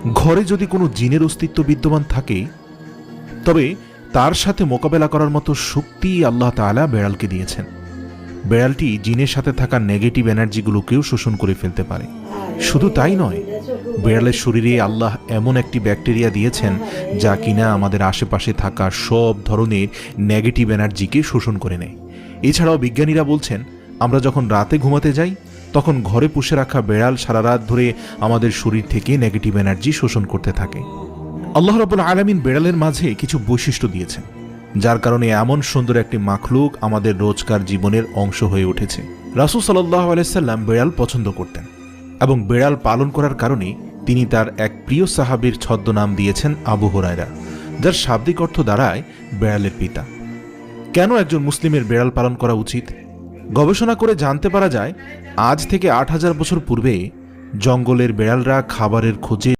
ঘরে যদি কোনো জিনের অস্তিত্ব বিদ্যমান থাকে তবে তার সাথে মোকাবেলা করার মতো শক্তি আল্লাহ তাআলা বেড়ালকে দিয়েছেন। বেড়ালটি জিনের সাথে থাকা নেগেটিভ এনার্জিগুলোকেও শোষণ করে ফেলতে পারে। শুধু তাই নয়, বেড়ালের শরীরে আল্লাহ এমন একটি ব্যাকটেরিয়া দিয়েছেন যা কিনা আমাদের আশেপাশে থাকা সব ধরনের নেগেটিভ এনার্জিকে শোষণ করে নেয়। এছাড়াও বিজ্ঞানীরা বলছেন, আমরা যখন রাতে ঘুমাতে যাই তখন ঘরে পুষে রাখা বেড়াল সারা রাত ধরে আমাদের শরীর থেকে নেগেটিভ এনার্জি শোষণ করতে থাকে। আল্লাহ রাব্বুল আলামিন বেড়ালের মাঝে কিছু বৈশিষ্ট্য দিয়েছেন যার কারণে এমন সুন্দর একটি মাখলুক আমাদের রোজকার জীবনের অংশ হয়ে উঠেছে। রাসূল সাল্লাল্লাহু আলাইহি সাল্লাম বেড়াল পছন্দ করতেন এবং বেড়াল পালন করার কারণে তিনি তার এক প্রিয় সাহাবীর ছদ্মনাম দিয়েছেন আবু হুরায়রা, যার শাব্দিক অর্থ দাঁড়ায় বেড়ালের পিতা। কেন একজন মুসলিমের বেড়াল পালন করা উচিত? গবেষণা করে জানতে পারা যায়, আজ থেকে ৮,০০০ বছর পূর্বে জঙ্গলের বেড়ালরা খাবারের খোঁজে